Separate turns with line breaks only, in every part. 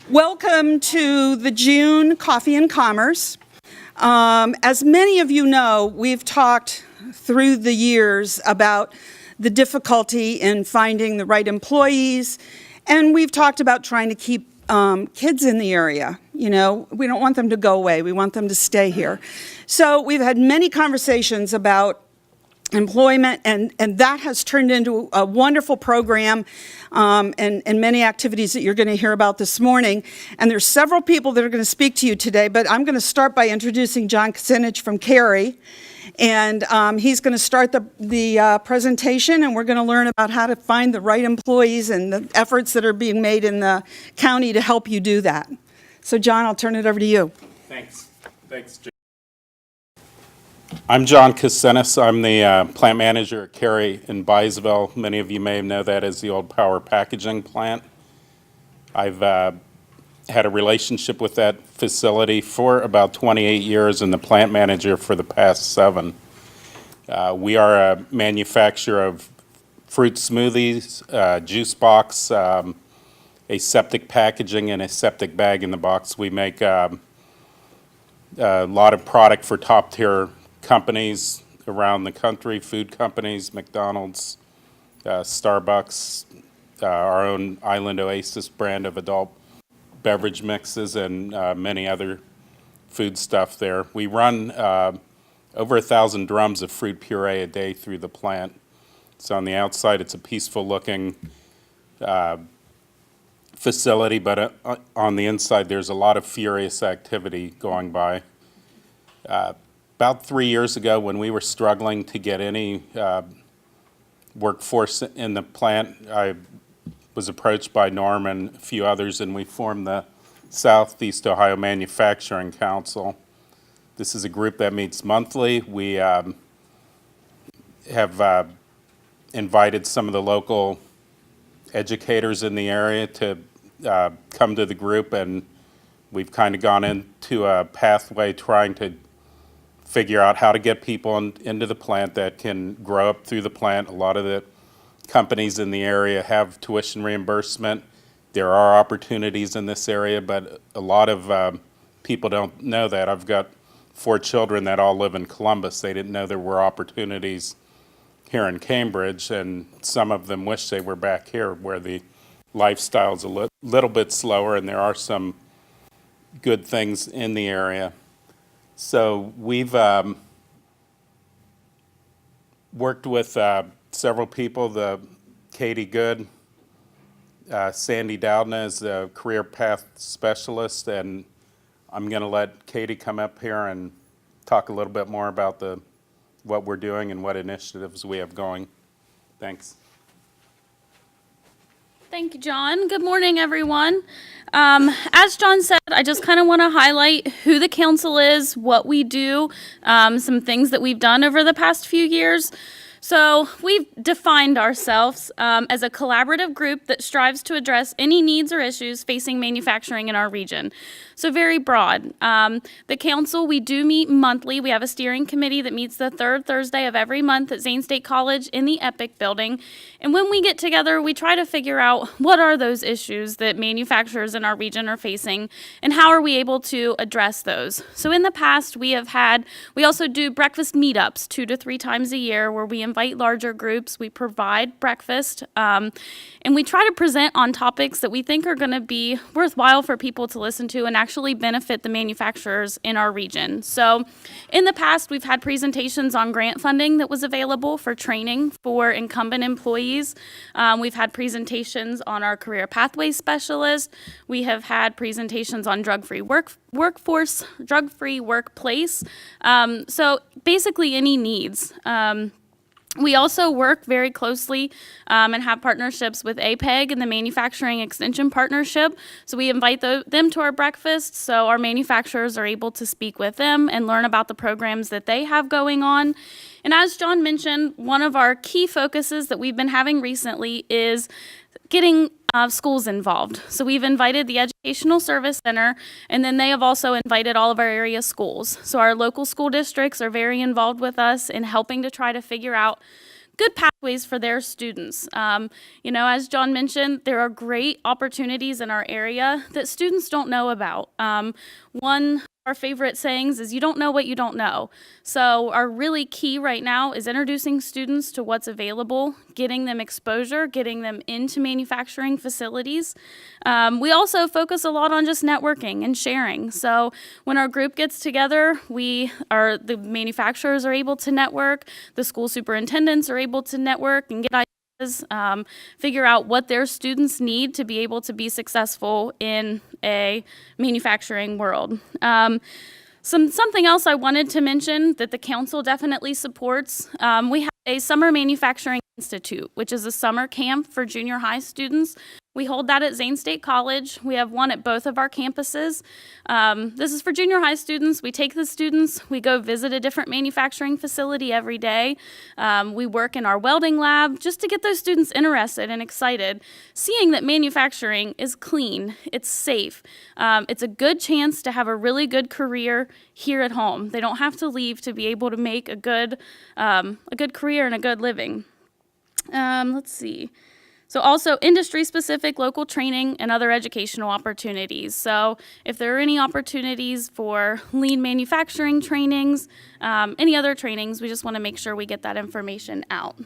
Welcome to the June Coffee and Commerce. As many of you know, we've talked through the years about the difficulty in finding the right employees, and we've talked about trying to keep kids in the area. You know, we don't want them to go away. We want them to stay here. So we've had many conversations about employment, and that has turned into a wonderful program and many activities that you're going to hear about this morning. And there's several people that are going to speak to you today, but I'm going to start by introducing John Kucinich from Cary. And he's going to start the presentation, and we're going to learn about how to find the right employees and the efforts that are being made in the county to help you do that. So John, I'll turn it over to you.
Thanks, Jim. I'm John Kucinich. I'm the plant manager at Cary in Byesville. Many of you may know that as the old power packaging plant. I've had a relationship with that facility for about 28 years and the plant manager for the past 7. We are a manufacturer of fruit smoothies, juice box, aseptic packaging, and aseptic bag in the box. We make a lot of product for top tier companies around the country, food companies, McDonald's, Starbucks, our own Island Oasis brand of adult beverage mixes, and many other food stuff there. We run over 1,000 drums of fruit puree a day through the plant. So on the outside, it's a peaceful looking facility, but on the inside, there's a lot of furious activity going by. About 3 years ago, when we were struggling to get any workforce in the plant, I was approached by Norm and a few others, and we formed the Southeast Ohio Manufacturing Council. This is a group that meets monthly. We have invited some of the local educators in the area to come to the group, and we've kind of gone into a pathway trying to figure out how to get people into the plant that can grow up through the plant. A lot of the companies in the area have tuition reimbursement. There are opportunities in this area, but a lot of people don't know that. I've got 4 children that all live in Columbus. They didn't know there were opportunities here in Cambridge, and some of them wish they were back here where the lifestyle's a little bit slower and there are some good things in the area. So we've worked with several people. Katie Good, Sandy Dowdna is the career path specialist, and I'm going to let Katie come up here and talk a little bit more about what we're doing and what initiatives we have going. Thanks.
Thank you, John. Good morning, everyone. As John said, I just kind of want to highlight who the council is, what we do, some things that we've done over the past few years. So we've defined ourselves as a collaborative group that strives to address any needs or issues facing manufacturing in our region. So very broad. The council, we do meet monthly. We have a steering committee that meets the 3rd Thursday of every month at Zane State College in the Epic building. And when we get together, we try to figure out what are those issues that manufacturers in our region are facing and how are we able to address those. So in the past, we also do breakfast meetups 2 to 3 times a year where we invite larger groups. We provide breakfast and we try to present on topics that we think are going to be worthwhile for people to listen to and actually benefit the manufacturers in our region. So in the past, we've had presentations on grant funding that was available for training for incumbent employees. We've had presentations on our career pathway specialist. We have had presentations on drug-free workforce, drug-free workplace. So basically any needs. We also work very closely and have partnerships with APEG and the Manufacturing Extension Partnership. So we invite them to our breakfast so our manufacturers are able to speak with them and learn about the programs that they have going on. And as John mentioned, one of our key focuses that we've been having recently is getting schools involved. So we've invited the Educational Service Center, and then they have also invited all of our area schools. So our local school districts are very involved with us in helping to try to figure out good pathways for their students. As John mentioned, there are great opportunities in our area that students don't know about. One of our favorite sayings is, you don't know what you don't know. So our really key right now is introducing students to what's available, getting them exposure, getting them into manufacturing facilities. We also focus a lot on just networking and sharing. So when our group gets together, the manufacturers are able to network, the school superintendents are able to network and get ideas, figure out what their students need to be able to be successful in a manufacturing world. Something else I wanted to mention that the council definitely supports, we have a Summer Manufacturing Institute, which is a summer camp for junior high students. We hold that at Zane State College. We have one at both of our campuses. This is for junior high students. We take the students, we go visit a different manufacturing facility every day. We work in our welding lab just to get those students interested and excited, seeing that manufacturing is clean, it's safe. It's a good chance to have a really good career here at home. They don't have to leave to be able to make a good career and a good living. Let's see. So also industry-specific local training and other educational opportunities. So if there are any opportunities for lean manufacturing trainings, any other trainings, we just want to make sure we get that information out.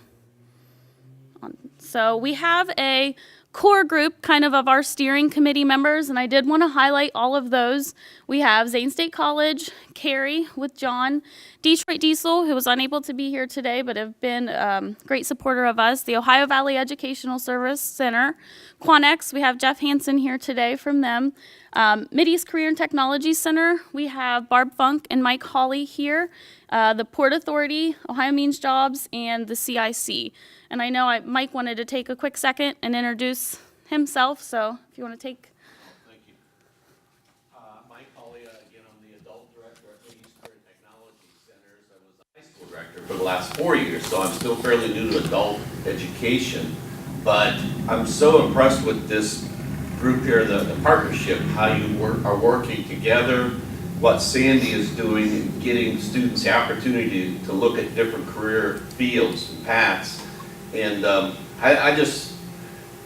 So we have a core group kind of our steering committee members, and I did want to highlight all of those. We have Zane State College, Carrie with John, Detroit Diesel, who was unable to be here today but have been a great supporter of us, the Ohio Valley Educational Service Center, Quanex, we have Jeff Hansen here today from them, Mideast Career and Technology Center, we have Barb Funk and Mike Hawley here, the Port Authority, Ohio Means Jobs, and the CIC. And I know Mike wanted to take a quick second and introduce himself, so if you want to take.
Thank you. Mike Hawley, again, I'm the adult director at Mideast Career and Technology Centers. I was the high school director for the last 4 years, so I'm still fairly new to adult education. But I'm so impressed with this group here, the partnership, how you are working together, what Sandy is doing in getting students the opportunity to look at different career fields and paths. And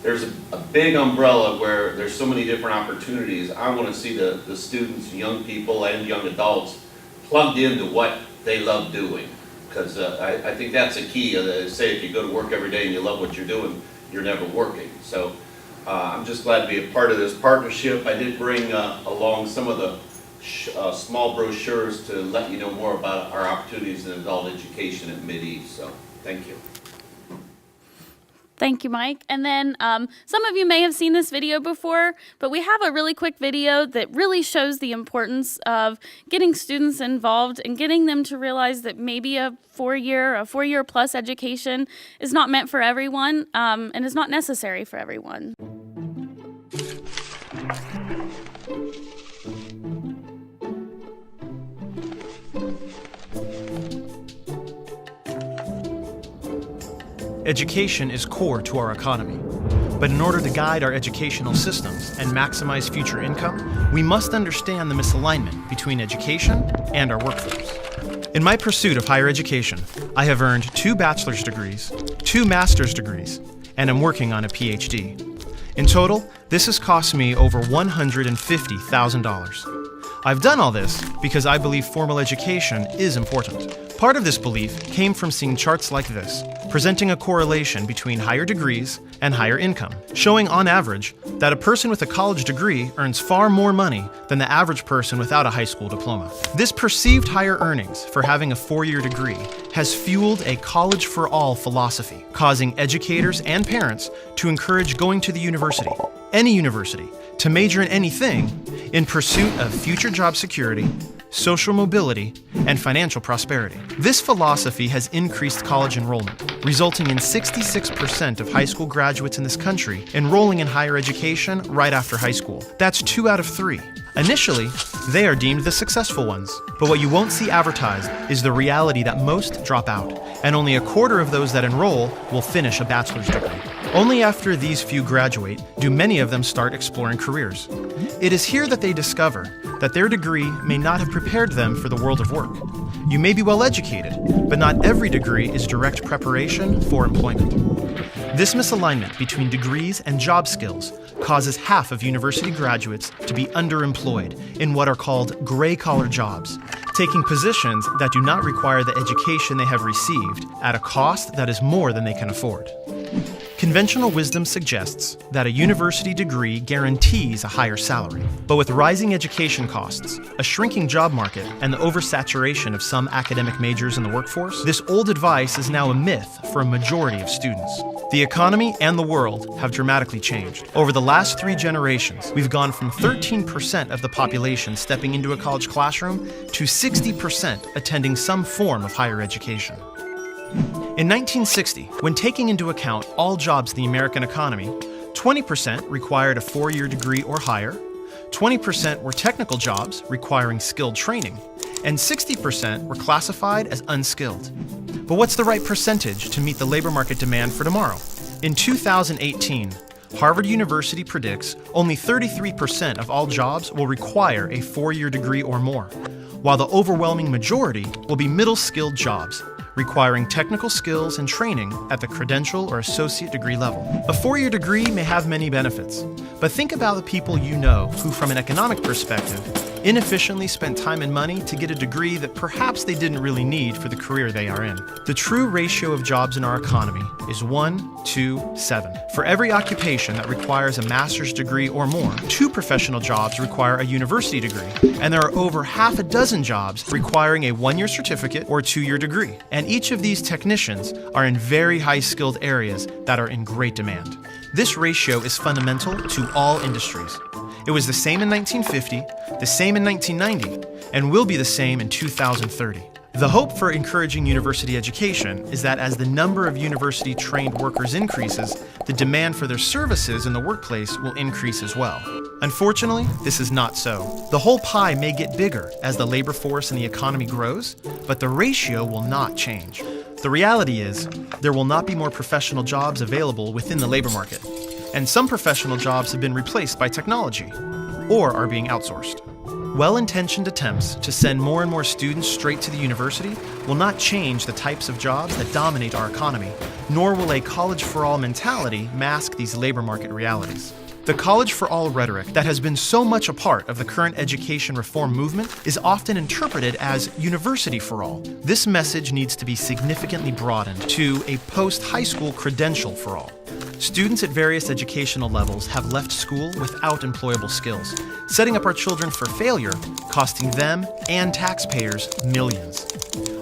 there's a big umbrella where there's so many different opportunities. I want to see the students, young people and young adults plugged into what they love doing. Because I think that's a key. Say if you go to work every day and you love what you're doing, you're never working. So I'm just glad to be a part of this partnership. I did bring along some of the small brochures to let you know more about our opportunities in adult education at Mideast. So thank you.
Thank you, Mike. And then some of you may have seen this video before, but we have a really quick video that really shows the importance of getting students involved and getting them to realize that maybe a four-year plus education is not meant for everyone and is not necessary for everyone.
Education is core to our economy. But in order to guide our educational systems and maximize future income, we must understand the misalignment between education and our workforce. In my pursuit of higher education, I have earned 2 bachelor's degrees, 2 master's degrees, and am working on a PhD. In total, this has cost me over $150,000. I've done all this because I believe formal education is important. Part of this belief came from seeing charts like this, presenting a correlation between higher degrees and higher income, showing on average that a person with a college degree earns far more money than the average person without a high school diploma. This perceived higher earnings for having a 4-year degree has fueled a college for all philosophy, causing educators and parents to encourage going to the university, any university, to major in anything in pursuit of future job security, social mobility, and financial prosperity. This philosophy has increased college enrollment, resulting in 66% of high school graduates in this country enrolling in higher education right after high school. That's 2 out of 3. Initially, they are deemed the successful ones, but what you won't see advertised is the reality that most drop out, and only a quarter of those that enroll will finish a bachelor's degree. Only after these few graduate do many of them start exploring careers. It is here that they discover that their degree may not have prepared them for the world of work. You may be well educated, but not every degree is direct preparation for employment. This misalignment between degrees and job skills causes half of university graduates to be underemployed in what are called gray-collar jobs, taking positions that do not require the education they have received at a cost that is more than they can afford. Conventional wisdom suggests that a university degree guarantees a higher salary. But with rising education costs, a shrinking job market, and the oversaturation of some academic majors in the workforce, this old advice is now a myth for a majority of students. The economy and the world have dramatically changed. Over the last 3 generations, we've gone from 13% of the population stepping into a college classroom to 60% attending some form of higher education. In 1960, when taking into account all jobs in the American economy, 20% required a 4-year degree or higher, 20% were technical jobs requiring skilled training, and 60% were classified as unskilled. But what's the right percentage to meet the labor market demand for tomorrow? In 2018, Harvard University predicts only 33% of all jobs will require a 4-year degree or more, while the overwhelming majority will be middle-skilled jobs, requiring technical skills and training at the credential or associate degree level. A 4-year degree may have many benefits, but think about the people you know who, from an economic perspective, inefficiently spent time and money to get a degree that perhaps they didn't really need for the career they are in. The true ratio of jobs in our economy is 1 to 7. For every occupation that requires a master's degree or more, 2 professional jobs require a university degree, and there are over half a dozen jobs requiring a 1-year certificate or 2-year degree. And each of these technicians are in very high-skilled areas that are in great demand. This ratio is fundamental to all industries. It was the same in 1950, the same in 1990, and will be the same in 2030. The hope for encouraging university education is that as the number of university-trained workers increases, the demand for their services in the workplace will increase as well. Unfortunately, this is not so. The whole pie may get bigger as the labor force and the economy grows, but the ratio will not change. The reality is, there will not be more professional jobs available within the labor market, and some professional jobs have been replaced by technology, or are being outsourced. Well-intentioned attempts to send more and more students straight to the university will not change the types of jobs that dominate our economy, nor will a college-for-all mentality mask these labor market realities. The college-for-all rhetoric that has been so much a part of the current education reform movement is often interpreted as university-for-all. This message needs to be significantly broadened to a post-high school credential-for-all. Students at various educational levels have left school without employable skills, setting up our children for failure, costing them and taxpayers millions.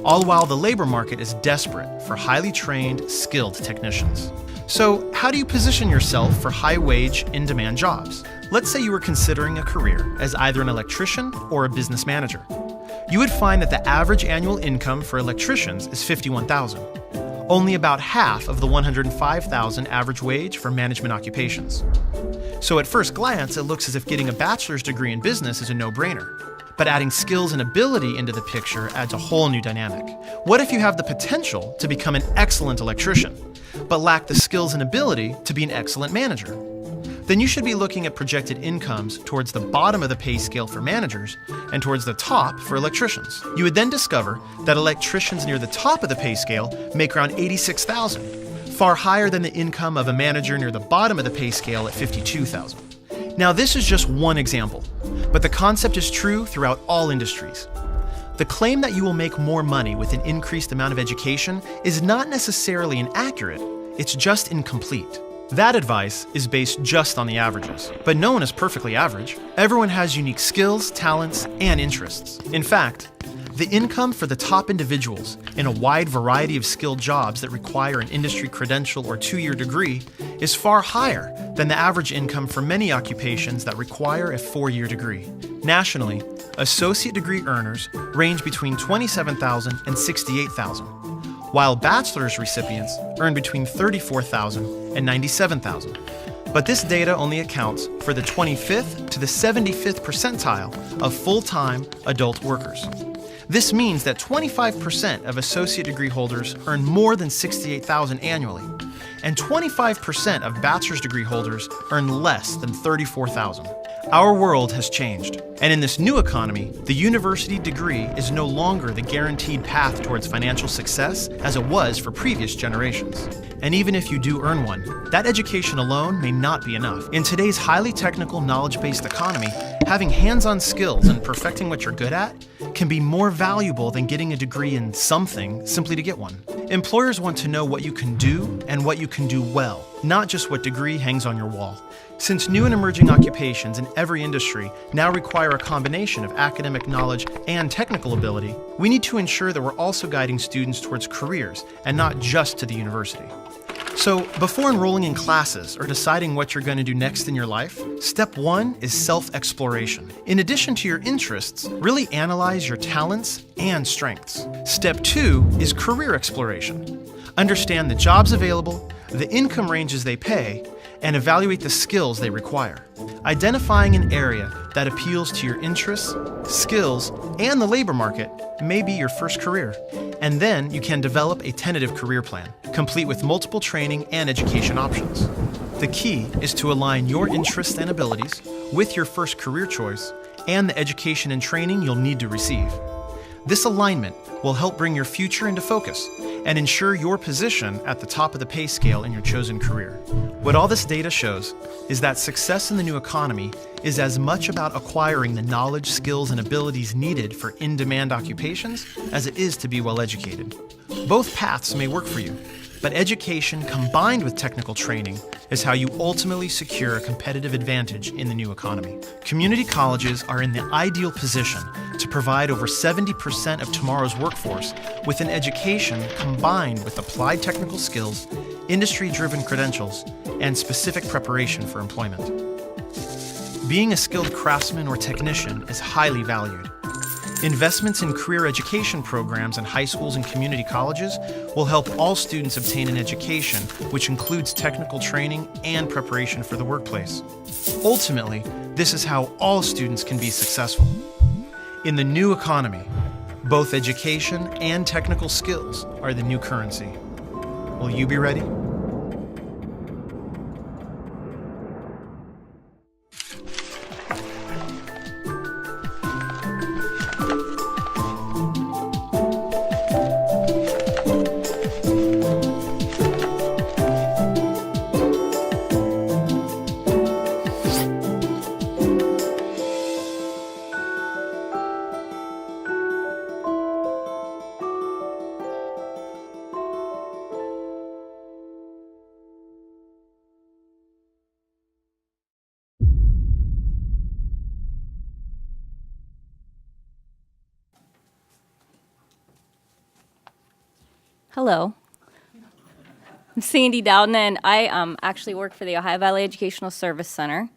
All while the labor market is desperate for highly trained, skilled technicians. So, how do you position yourself for high-wage, in-demand jobs? Let's say you were considering a career as either an electrician or a business manager. You would find that the average annual income for electricians is $51,000, only about half of the $105,000 average wage for management occupations. So at first glance, it looks as if getting a bachelor's degree in business is a no-brainer. But adding skills and ability into the picture adds a whole new dynamic. What if you have the potential to become an excellent electrician, but lack the skills and ability to be an excellent manager? Then you should be looking at projected incomes towards the bottom of the pay scale for managers and towards the top for electricians. You would then discover that electricians near the top of the pay scale make around $86,000, far higher than the income of a manager near the bottom of the pay scale at $52,000. Now, this is just one example, but the concept is true throughout all industries. The claim that you will make more money with an increased amount of education is not necessarily inaccurate, it's just incomplete. That advice is based just on the averages, but no one is perfectly average. Everyone has unique skills, talents, and interests. In fact, the income for the top individuals in a wide variety of skilled jobs that require an industry credential or 2-year degree is far higher than the average income for many occupations that require a 4-year degree. Nationally, associate degree earners range between $27,000 and $68,000, while bachelor's recipients earn between $34,000 and $97,000. But this data only accounts for the 25th to the 75th percentile of full-time adult workers. This means that 25% of associate degree holders earn more than $68,000 annually, and 25% of bachelor's degree holders earn less than $34,000. Our world has changed, and in this new economy, the university degree is no longer the guaranteed path towards financial success as it was for previous generations. And even if you do earn one, that education alone may not be enough. In today's highly technical, knowledge-based economy, having hands-on skills and perfecting what you're good at can be more valuable than getting a degree in something simply to get one. Employers want to know what you can do and what you can do well, not just what degree hangs on your wall. Since new and emerging occupations in every industry now require a combination of academic knowledge and technical ability, we need to ensure that we're also guiding students towards careers and not just to the university. So, before enrolling in classes or deciding what you're going to do next in your life, step one is self-exploration. In addition to your interests, really analyze your talents and strengths. Step two is career exploration. Understand the jobs available, the income ranges they pay, and evaluate the skills they require. Identifying an area that appeals to your interests, skills, and the labor market may be your first career. And then you can develop a tentative career plan, complete with multiple training and education options. The key is to align your interests and abilities with your first career choice and the education and training you'll need to receive. This alignment will help bring your future into focus and ensure your position at the top of the pay scale in your chosen career. What all this data shows is that success in the new economy is as much about acquiring the knowledge, skills, and abilities needed for in-demand occupations as it is to be well educated. Both paths may work for you, but education combined with technical training is how you ultimately secure a competitive advantage in the new economy. Community colleges are in the ideal position to provide over 70% of tomorrow's workforce with an education combined with applied technical skills, industry-driven credentials, and specific preparation for employment. Being a skilled craftsman or technician is highly valued. Investments in career education programs in high schools and community colleges will help all students obtain an education which includes technical training and preparation for the workplace. Ultimately, this is how all students can be successful. In the new economy, both education and technical skills are the new currency. Will you be ready?
Hello. I'm Sandy Dowden, and I actually work for the Ohio Valley Educational Service Center.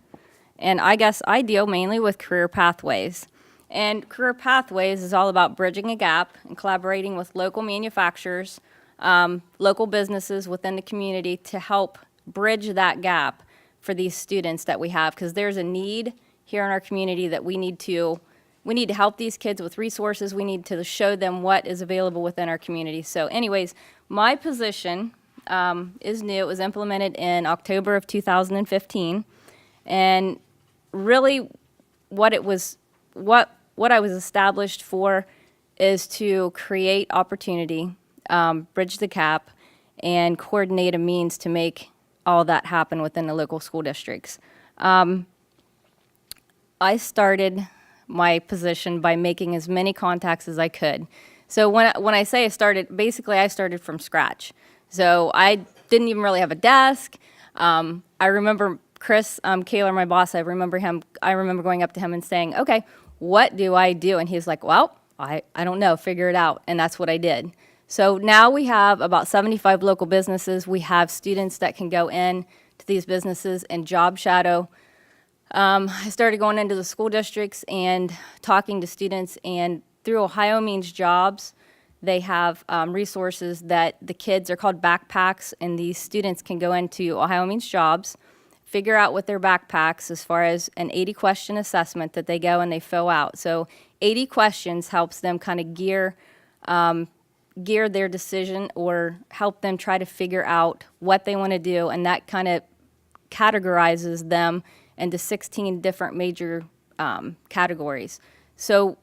And I guess I deal mainly with career pathways. And career pathways is all about bridging a gap and collaborating with local manufacturers, local businesses within the community to help bridge that gap for these students that we have. Because there's a need here in our community that we need to help these kids with resources. We need to show them what is available within our community. So anyways, my position is new. It was implemented in October of 2015. And really what I was established for is to create opportunity, bridge the gap, and coordinate a means to make all that happen within the local school districts. I started my position by making as many contacts as I could. So when I say I started, basically I started from scratch. So I didn't even really have a desk. I remember Chris Kaler, my boss, I remember going up to him and saying, okay, what do I do? And he's like, well, I don't know, figure it out. And that's what I did. So now we have about 75 local businesses. We have students that can go in to these businesses and job shadow. I started going into the school districts and talking to students, and through Ohio Means Jobs, they have resources that the kids are called backpacks, and these students can go into Ohio Means Jobs, figure out with their backpacks as far as an 80-question assessment that they go and they fill out. So 80 questions helps them kind of gear their decision or help them try to figure out what they want to do, and that kind of categorizes them into 16 different major categories. So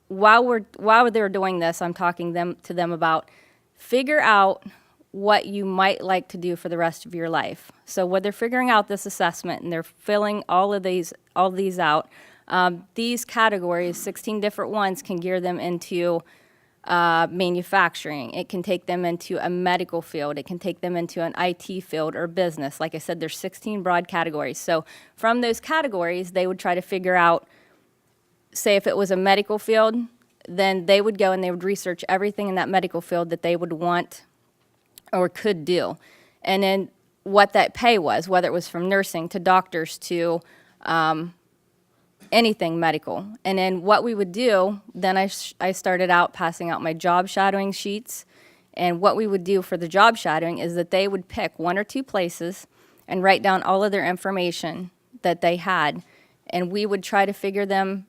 while they're doing this, I'm talking to them about figure out what you might like to do for the rest of your life. So when they're figuring out this assessment and they're filling all these out, these categories, 16 different ones, can gear them into manufacturing. It can take them into a medical field. It can take them into an IT field or business. Like I said, there's 16 broad categories. So from those categories, they would try to figure out, say if it was a medical field, then they would go and they would research everything in that medical field that they would want or could do. And then what that pay was, whether it was from nursing to doctors to anything medical. And then what we would do, then I started out passing out my job shadowing sheets. And what we would do for the job shadowing is that they would pick 1 or 2 places and write down all of their information that they had. And we would try to figure them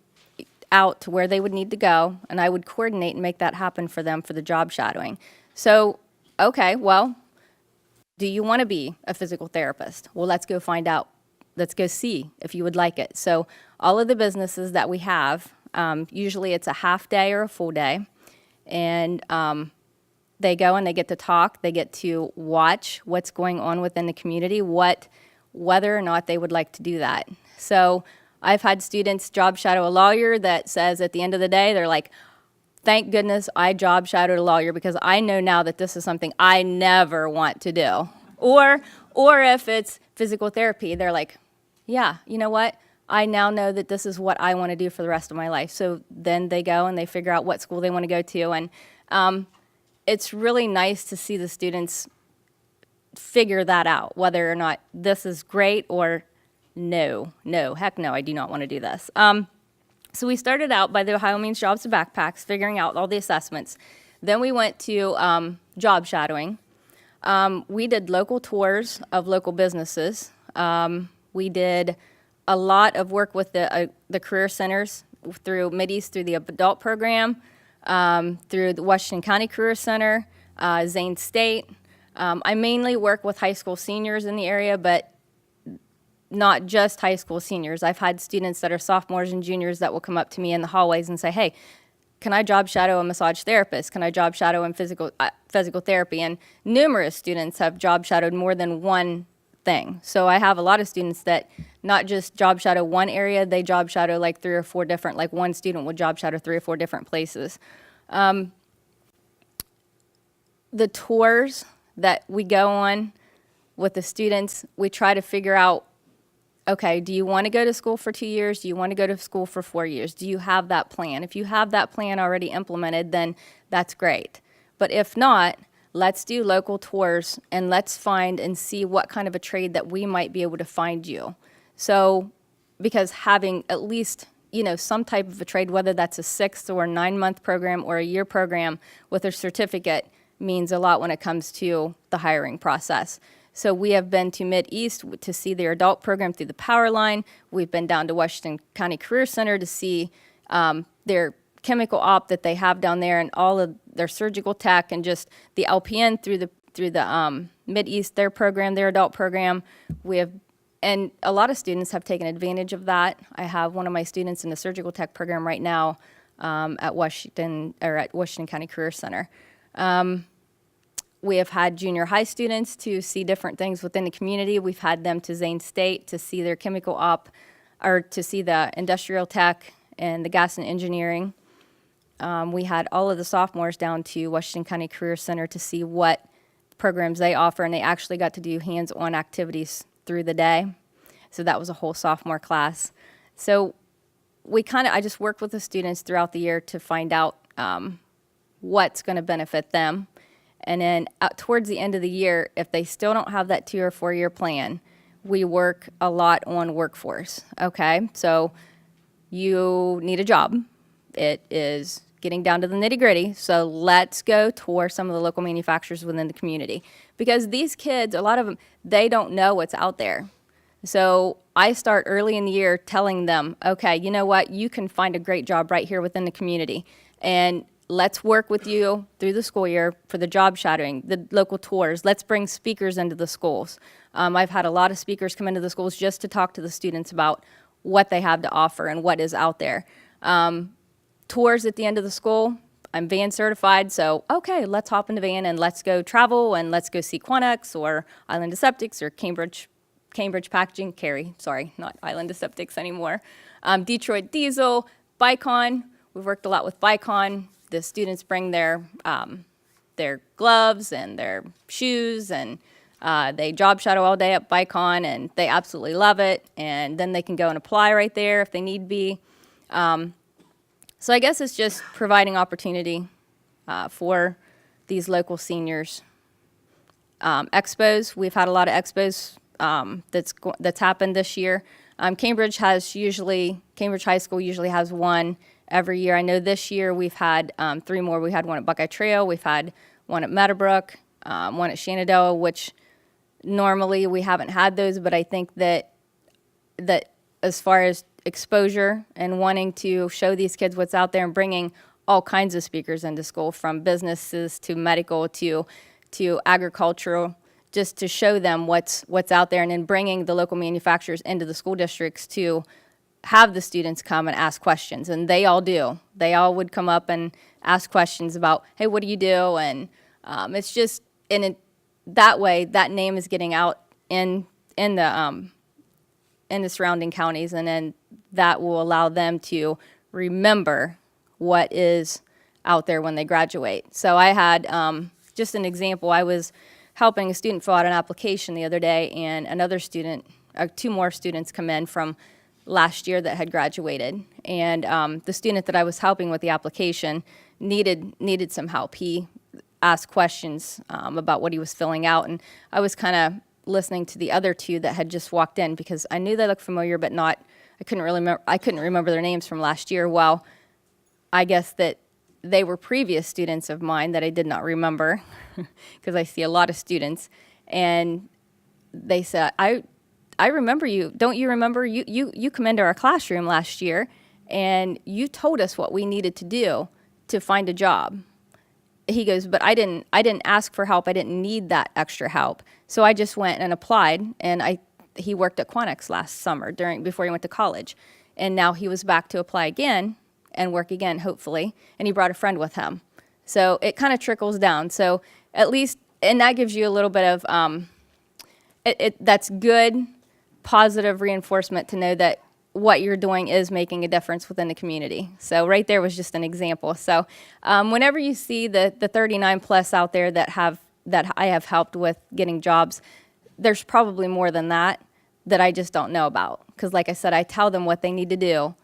out to where they would need to go. And I would coordinate and make that happen for them for the job shadowing. So, okay, well, do you want to be a physical therapist? Well, let's go find out. Let's go see if you would like it. So all of the businesses that we have, usually it's a half day or a full day, and they go and they get to talk. They get to watch what's going on within the community, whether or not they would like to do that. So I've had students job shadow a lawyer that says at the end of the day, they're like, thank goodness I job shadowed a lawyer because I know now that this is something I never want to do. Or if it's physical therapy, they're like, yeah, you know what? I now know that this is what I want to do for the rest of my life. So then they go and they figure out what school they want to go to. And it's really nice to see the students figure that out, whether or not this is great or no, heck no, I do not want to do this. So we started out by the Ohio Means Jobs to Backpacks, figuring out all the assessments. Then we went to job shadowing. We did local tours of local businesses. We did a lot of work with the career centers through Mideast, through the adult program, through the Washington County Career Center, Zane State. I mainly work with high school seniors in the area, but not just high school seniors. I've had students that are sophomores and juniors that will come up to me in the hallways and say, hey, can I job shadow a massage therapist? Can I job shadow in physical therapy? And numerous students have job shadowed more than one thing. So I have a lot of students that not just job shadow one area, they job shadow like 3 or 4 different, like one student would job shadow 3 or 4 different places. The tours that we go on with the students, we try to figure out, okay, do you want to go to school for 2 years? Do you want to go to school for 4 years? Do you have that plan? If you have that plan already implemented, then that's great. But if not, let's do local tours and let's find and see what kind of a trade that we might be able to find you. So, because having at least, some type of a trade, whether that's a 6 or 9-month program or a year program with a certificate, means a lot when it comes to the hiring process. So we have been to Mideast to see their adult program through the power line. We've been down to Washington County Career Center to see their chemical op that they have down there and all of their surgical tech and just the LPN through the Mideast, their program, their adult program. And a lot of students have taken advantage of that. I have one of my students in the surgical tech program right now at Washington County Career Center. We have had junior high students to see different things within the community. We've had them to Zane State to see their chemical op, or to see the industrial tech and the gas and engineering. We had all of the sophomores down to Washington County Career Center to see what programs they offer, and they actually got to do hands-on activities through the day. So that was a whole sophomore class. So I just worked with the students throughout the year to find out what's going to benefit them. And then towards the end of the year, if they still don't have that 2 or 4 year plan, we work a lot on workforce. Okay, so you need a job. It is getting down to the nitty gritty. So let's go tour some of the local manufacturers within the community, because these kids, a lot of them, they don't know what's out there. So I start early in the year telling them, okay, you know what, you can find a great job right here within the community. And let's work with you through the school year for the job shadowing, the local tours. Let's bring speakers into the schools. I've had a lot of speakers come into the schools just to talk to the students about what they have to offer and what is out there. Tours at the end of the school. I'm van certified, so okay, let's hop in the van and let's go travel and let's go see Quanex or Island Aseptics or Cambridge Packaging, sorry, not Island Aseptics anymore. Detroit Diesel, Bicon. We've worked a lot with Bicon. The students bring their gloves and their shoes, and they job shadow all day at Bicon, and they absolutely love it. And then they can go and apply right there if they need be. So I guess it's just providing opportunity for these local seniors. Expos, we've had a lot of expos that's happened this year. Cambridge High School usually has one every year. I know this year we've had 3 more. We had one at Buckeye Trail, we've had one at Meadowbrook, one at Shenandoah, which normally we haven't had those, but I think that as far as exposure and wanting to show these kids what's out there and bringing all kinds of speakers into school, from businesses to medical to agricultural, just to show them what's out there, and then bringing the local manufacturers into the school districts to have the students come and ask questions. And they all do. They all would come up and ask questions about, hey, what do you do? And it's just, that way, that name is getting out in the surrounding counties, and then that will allow them to remember what is out there when they graduate. So I had just an example. I was helping a student fill out an application the other day, and another student, 2 more students come in from last year that had graduated. And the student that I was helping with the application needed some help. He asked questions about what he was filling out, and I was kind of listening to the other 2 that had just walked in because I knew they looked familiar, but I couldn't remember their names from last year. Well, I guess that they were previous students of mine that I did not remember because I see a lot of students. And they said, I remember you. Don't you remember? You come into our classroom last year and you told us what we needed to do to find a job. He goes, but I didn't ask for help. I didn't need that extra help. So I just went and applied, and he worked at Quanex last summer before he went to college. And now he was back to apply again and work again, hopefully, and he brought a friend with him. So it kind of trickles down. So at least, and that gives you a little bit of, that's good, positive reinforcement to know that what you're doing is making a difference within the community. So right there was just an example. So whenever you see the 39 plus out there that I have helped with getting jobs, there's probably more than that I just don't know about. Because like I said, I tell them what they need to do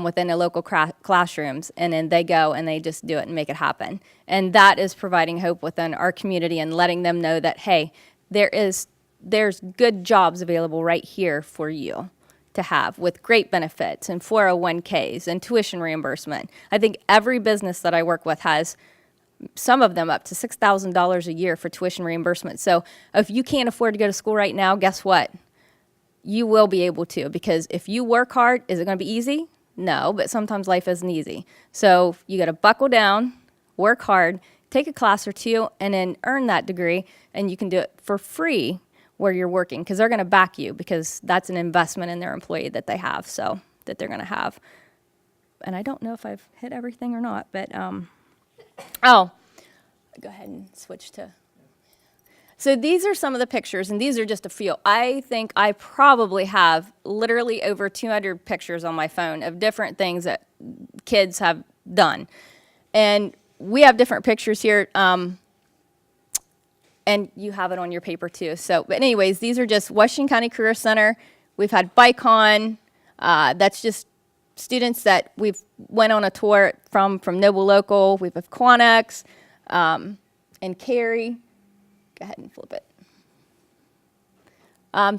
within the local classrooms, and then they go and they just do it and make it happen. And that is providing hope within our community and letting them know that, hey, there's good jobs available right here for you to have, with great benefits and 401ks and tuition reimbursement. I think every business that I work with has some of them up to $6,000 a year for tuition reimbursement. So if you can't afford to go to school right now, guess what? You will be able to, because if you work hard, is it going to be easy? No, but sometimes life isn't easy. So you got to buckle down, work hard, take a class or 2, and then earn that degree, and you can do it for free where you're working, because they're going to back you, because that's an investment in their employee that they have, so that they're going to have. And I don't know if I've hit everything or not, but go ahead and switch to. So these are some of the pictures, and these are just a few. I think I probably have literally over 200 pictures on my phone of different things that kids have done. And we have different pictures here. And you have it on your paper too. So, but anyways, these are just Washington County Career Center. We've had Bicon. That's just students that we've went on a tour from Noble Local. We've had Quanex and Cary. Go ahead and flip it.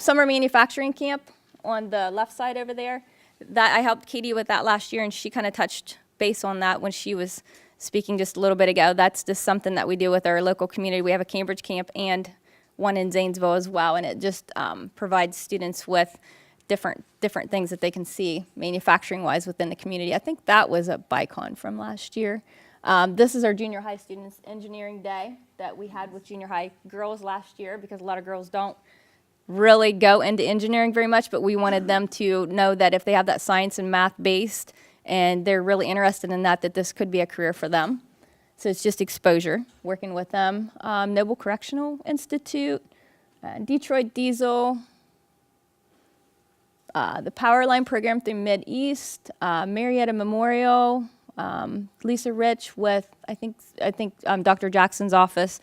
Summer manufacturing camp on the left side over there. That I helped Katie with that last year, and she kind of touched base on that when she was speaking just a little bit ago. That's just something that we do with our local community. We have a Cambridge camp, and one in Zanesville as well, and it just provides students with different things that they can see manufacturing-wise within the community. I think that was a BICON from last year. This is our junior high students engineering day that we had with junior high girls last year, because a lot of girls don't really go into engineering very much, but we wanted them to know that if they have that science and math based and they're really interested in that this could be a career for them. So it's just exposure, working with them. Noble Correctional Institute, Detroit Diesel, the Power Line program through Mid-East, Marietta Memorial, Lisa Rich with, I think Dr. Jackson's office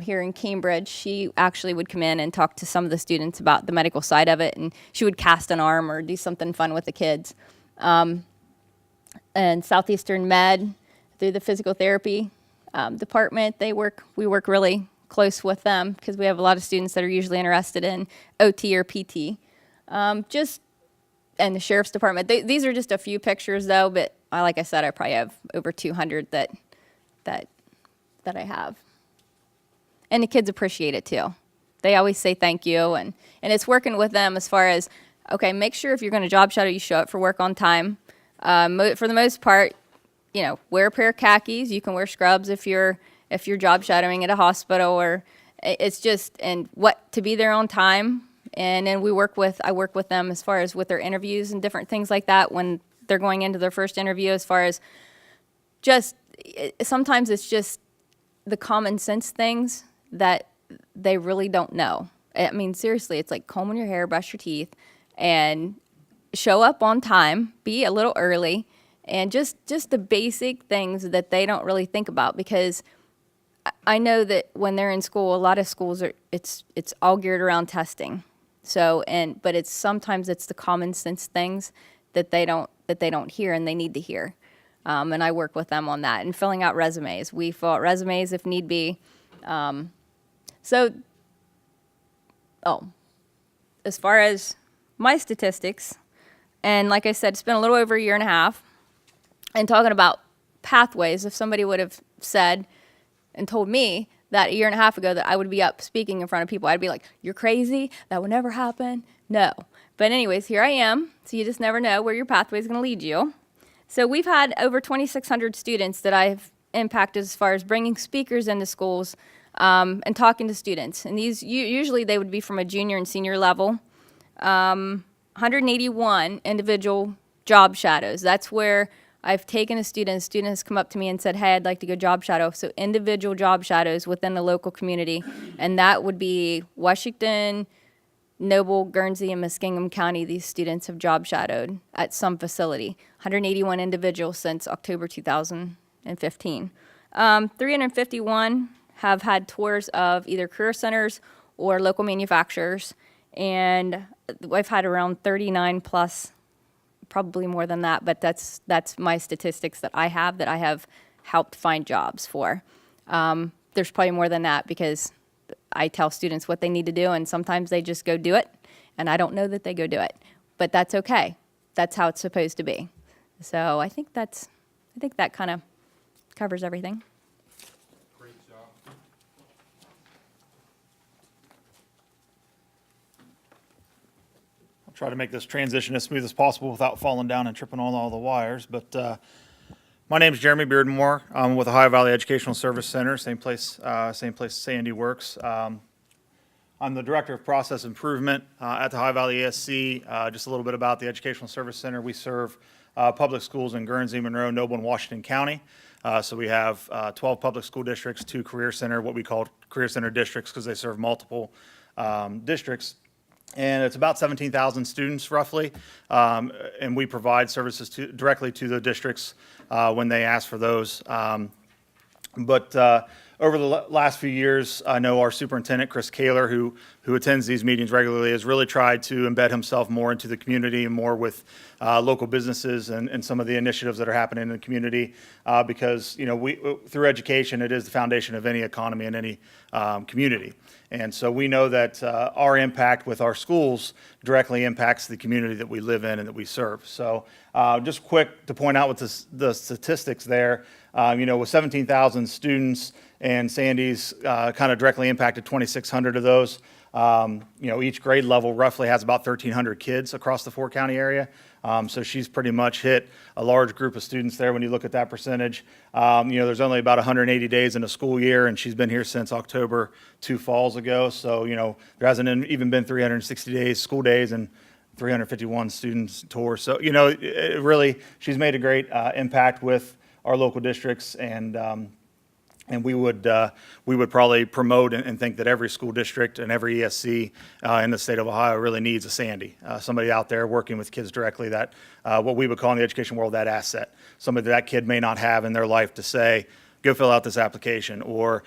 here in Cambridge. She actually would come in and talk to some of the students about the medical side of it, and she would cast an arm or do something fun with the kids. And Southeastern Med, through the physical therapy department, we work really close with them because we have a lot of students that are usually interested in OT or PT. And the sheriff's department. These are just a few pictures though, but like I said, I probably have over 200 that I have. And the kids appreciate it too. They always say thank you, and it's working with them as far as, okay, make sure if you're going to job shadow, you show up for work on time. For the most part, wear a pair of khakis. You can wear scrubs if you're job shadowing at a hospital, or it's just, and to be there on time. And then I work with them as far as with their interviews and different things like that when they're going into their first interview, as far as sometimes it's just the common sense things that they really don't know. I mean, seriously, it's like combing your hair, brush your teeth, and show up on time, be a little early, and just the basic things that they don't really think about, because I know that when they're in school, a lot of schools it's all geared around testing. So, but sometimes it's the common sense things that they don't hear and they need to hear. And I work with them on that, and filling out resumes. We fill out resumes if need be. As far as my statistics, and like I said, it's been a little over a year and a half, and talking about pathways, if somebody would have said and told me that a year and a half ago that I would be up speaking in front of people, I'd be like, you're crazy, that would never happen, no. But anyways, here I am, so you just never know where your pathway is going to lead you. So we've had over 2,600 students that I've impacted as far as bringing speakers into schools and talking to students. And these, usually they would be from a junior and senior level. 181 individual job shadows. That's where I've taken a student has come up to me and said, hey, I'd like to go job shadow. So individual job shadows within the local community. And that would be Washington, Noble, Guernsey, and Muskingum County. These students have job shadowed at some facility. 181 individuals since October 2015. 351 have had tours of either career centers or local manufacturers. And I've had around 39 plus, probably more than that, but that's my statistics that I have helped find jobs for. There's probably more than that, because I tell students what they need to do, and sometimes they just go do it, and I don't know that they go do it, but that's okay. That's how it's supposed to be. So I think that kind of covers everything.
Great job.
I'll try to make this transition as smooth as possible without falling down and tripping on all the wires. But my name is Jeremy Beardmore. I'm with Ohio Valley Educational Service Center, same place Sandy works. I'm the Director of Process Improvement at the Ohio Valley ESC. Just a little bit about the Educational Service Center. We serve public schools in Guernsey, Monroe, Noble, and Washington County. So we have 12 public school districts, 2 career center, what we call career center districts, because they serve multiple districts. And it's about 17,000 students roughly, and we provide services directly to the districts when they ask for those. But over the last few years, I know our superintendent, Chris Kaler, who attends these meetings regularly, has really tried to embed himself more into the community and more with local businesses and some of the initiatives that are happening in the community. Because through education, it is the foundation of any economy and any community. And so we know that our impact with our schools directly impacts the community that we live in and that we serve. So just quick to point out with the statistics there, with 17,000 students and Sandy's kind of directly impacted 2,600 of those. Each grade level roughly has about 1,300 kids across the four-county area. So she's pretty much hit a large group of students there when you look at that percentage. There's only about 180 days in a school year, and she's been here since October 2 falls ago. So, there hasn't even been 360 days, school days, and 351 students tour. So, really, she's made a great impact with our local districts, and we would probably promote and think that every school district and every ESC in the state of Ohio really needs a Sandy, somebody out there working with kids directly, that what we would call in the education world that asset, somebody that kid may not have in their life to say, go fill out this application, or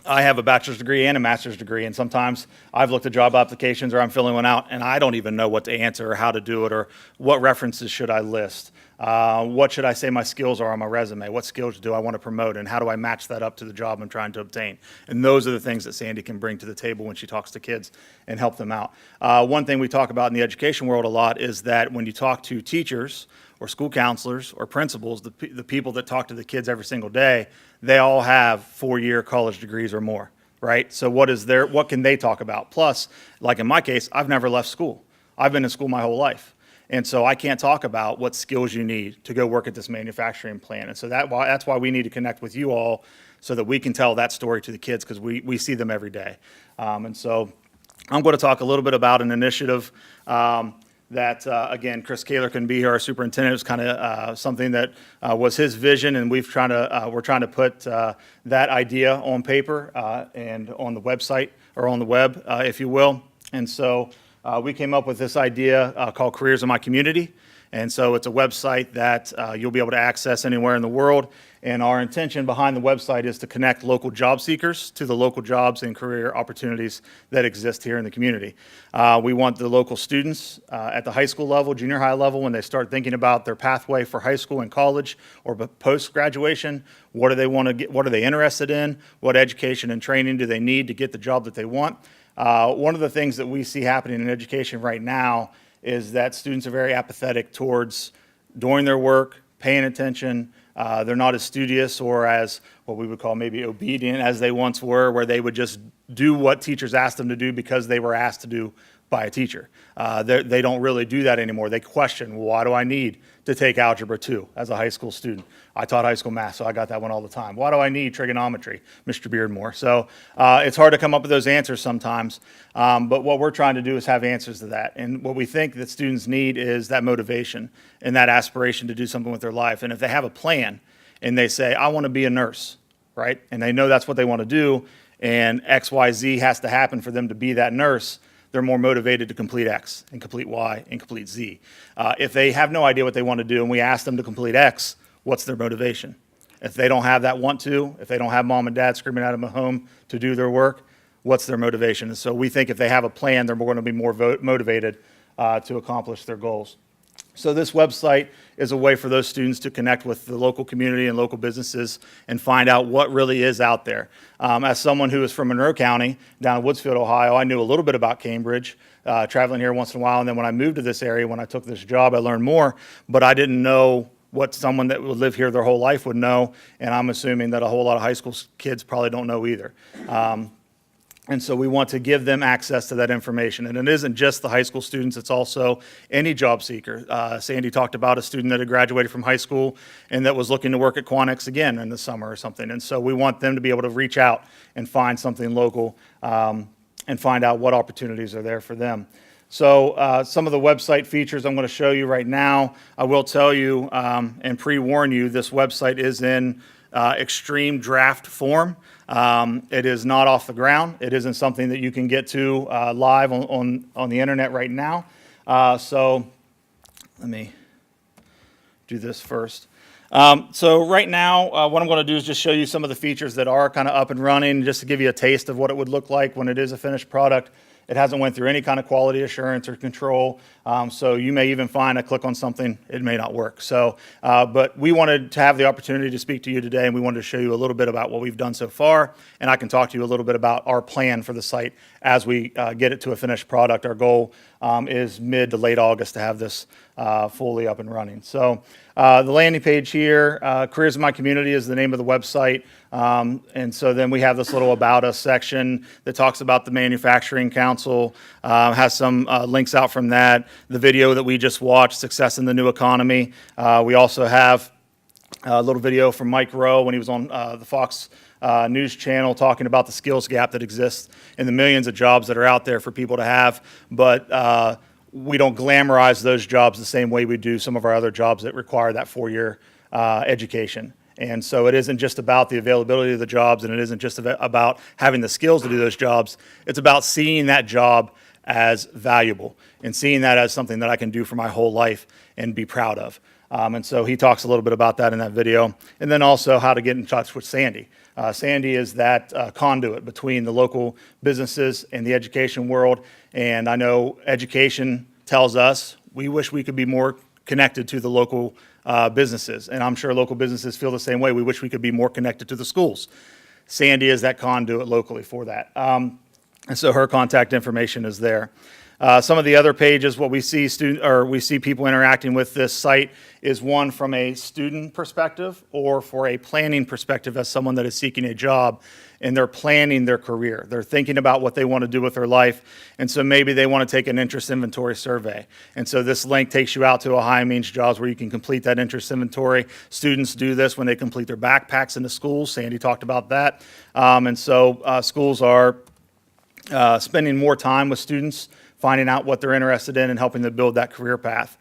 I have a bachelor's degree and a master's degree, and sometimes I've looked at job applications or I'm filling one out and I don't even know what to answer or how to do it, or what references should I list. What should I say my skills are on my resume? What skills do I want to promote, and how do I match that up to the job I'm trying to obtain? And those are the things that Sandy can bring to the table when she talks to kids and help them out. One thing we talk about in the education world a lot is that when you talk to teachers or school counselors or principals, the people that talk to the kids every single day, they all have 4-year college degrees or more, right? So what can they talk about? Plus, like in my case, I've never left school. I've been in school my whole life. And so I can't talk about what skills you need to go work at this manufacturing plant. And so that's why we need to connect with you all, so that we can tell that story to the kids, because we see them every day. And so I'm going to talk a little bit about an initiative that, again, Chris Kaler can be here, our superintendent. It was kind of something that was his vision, and we're trying to put that idea on paper and on the website, or on the web, if you will. And so we came up with this idea called Careers in My Community. And so it's a website that you'll be able to access anywhere in the world. And our intention behind the website is to connect local job seekers to the local jobs and career opportunities that exist here in the community. We want the local students at the high school level, junior high level, when they start thinking about their pathway for high school and college or post-graduation, what do they want to get, what are they interested in, what education and training do they need to get the job that they want. One of the things that we see happening in education right now is that students are very apathetic towards doing their work, paying attention. They're not as studious or as what we would call maybe obedient as they once were, where they would just do what teachers asked them to do because they were asked to do by a teacher. They don't really do that anymore. They question, well, why do I need to take Algebra 2 as a high school student? I taught high school math, so I got that one all the time. Why do I need trigonometry, Mr. Beardmore? So it's hard to come up with those answers sometimes, but what we're trying to do is have answers to that. And what we think that students need is that motivation and that aspiration to do something with their life. And if they have a plan and they say, I want to be a nurse, right? And they know that's what they want to do, and X, Y, Z has to happen for them to be that nurse, they're more motivated to complete X and complete Y and complete Z. If they have no idea what they want to do and we ask them to complete X, what's their motivation? If they don't have that want to, if they don't have mom and dad screaming at them at home to do their work, what's their motivation? And so we think if they have a plan, they're going to be more motivated to accomplish their goals. So this website is a way for those students to connect with the local community and local businesses and find out what really is out there. As someone who is from Monroe County, down in Woodsfield, Ohio, I knew a little bit about Cambridge, traveling here once in a while. And then when I moved to this area, when I took this job, I learned more, but I didn't know what someone that would live here their whole life would know. And I'm assuming that a whole lot of high school kids probably don't know either. And so we want to give them access to that information. And it isn't just the high school students, it's also any job seeker. Sandy talked about a student that had graduated from high school and that was looking to work at Quantics again in the summer or something. And so we want them to be able to reach out and find something local and find out what opportunities are there for them. So some of the website features I'm going to show you right now. I will tell you and pre-warn you, this website is in extreme draft form. It is not off the ground. It isn't something that you can get to live on the internet right now. So let me do this first. So right now, what I'm going to do is just show you some of the features that are kind of up and running, just to give you a taste of what it would look like when it is a finished product. It hasn't went through any kind of quality assurance or control, so you may even find I click on something, it may not work. So, but we wanted to have the opportunity to speak to you today, and we wanted to show you a little bit about what we've done so far, and I can talk to you a little bit about our plan for the site as we get it to a finished product. Our goal is mid to late August to have this fully up and running. So the landing page here, Careers in My Community is the name of the website. And so then we have this little About Us section that talks about the Manufacturing Council, has some links out from that. The video that we just watched, Success in the New Economy. We also have a little video from Mike Rowe when he was on the Fox News channel talking about the skills gap that exists in the millions of jobs that are out there for people to have. But we don't glamorize those jobs the same way we do some of our other jobs that require that 4-year education. And so it isn't just about the availability of the jobs, and it isn't just about having the skills to do those jobs. It's about seeing that job as valuable and seeing that as something that I can do for my whole life and be proud of. And so he talks a little bit about that in that video. And then also how to get in touch with Sandy. Sandy is that conduit between the local businesses and the education world. And I know education tells us we wish we could be more connected to the local businesses. And I'm sure local businesses feel the same way. We wish we could be more connected to the schools. Sandy is that conduit locally for that. And so her contact information is there. Some of the other pages, what we see we see people interacting with this site is one from a student perspective or for a planning perspective as someone that is seeking a job and they're planning their career. They're thinking about what they want to do with their life, and so maybe they want to take an interest inventory survey. And so this link takes you out to Ohio Means Jobs where you can complete that interest inventory. Students do this when they complete their backpacks in the schools. Sandy talked about that. And so schools are spending more time with students, finding out what they're interested in and helping them build that career path.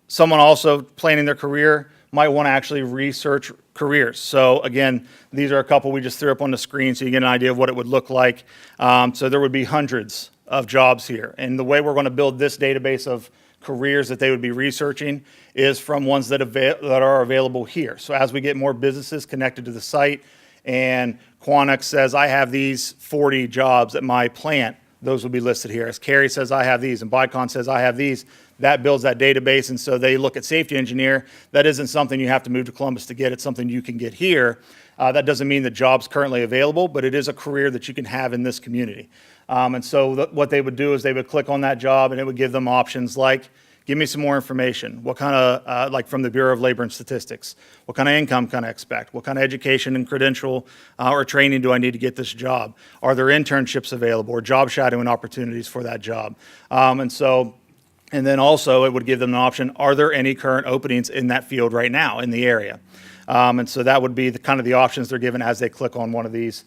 Someone also planning their career might want to actually research careers. So again, these are a couple we just threw up on the screen so you get an idea of what it would look like. So there would be hundreds of jobs here. And the way we're going to build this database of careers that they would be researching is from ones that are available here. So as we get more businesses connected to the site and Quantics says, I have these 40 jobs at my plant, those will be listed here. As Carrie says, I have these, and Bicon says, I have these, that builds that database, and so they look at safety engineer. That isn't something you have to move to Columbus to get. It's something you can get here. That doesn't mean the job's currently available, but it is a career that you can have in this community. And so what they would do is they would click on that job, and it would give them options like, give me some more information. What kind of, like from the Bureau of Labor and Statistics, what kind of income can I expect? What kind of education and credential or training do I need to get this job? Are there internships available or job shadowing opportunities for that job? And then also it would give them an option, are there any current openings in that field right now in the area? And so that would be the kind of the options they're given as they click on one of these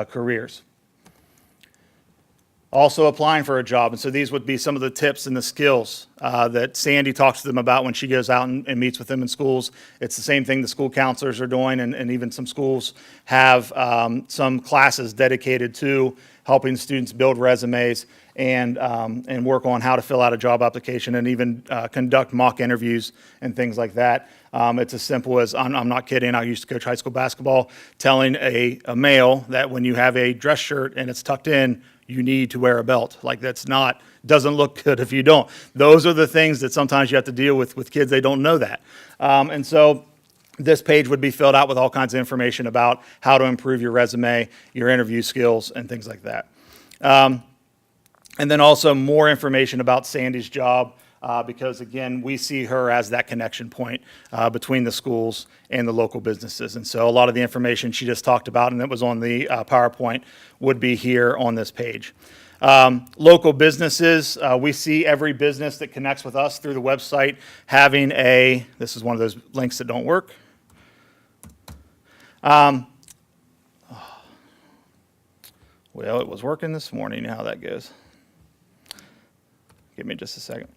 careers. Also applying for a job. And so these would be some of the tips and the skills that Sandy talks to them about when she goes out and meets with them in schools. It's the same thing the school counselors are doing, and even some schools have some classes dedicated to helping students build resumes and work on how to fill out a job application and even conduct mock interviews and things like that. It's as simple as, I'm not kidding, I used to coach high school basketball, telling a male that when you have a dress shirt and it's tucked in, you need to wear a belt. Like doesn't look good if you don't. Those are the things that sometimes you have to deal with kids, they don't know that. And so this page would be filled out with all kinds of information about how to improve your resume, your interview skills, and things like that. And then also more information about Sandy's job, because again, we see her as that connection point between the schools and the local businesses. And so a lot of the information she just talked about and that was on the PowerPoint would be here on this page. Local businesses, we see every business that connects with us through the website having this is one of those links that don't work. Well, it was working this morning, you know how that goes. Give me just a second.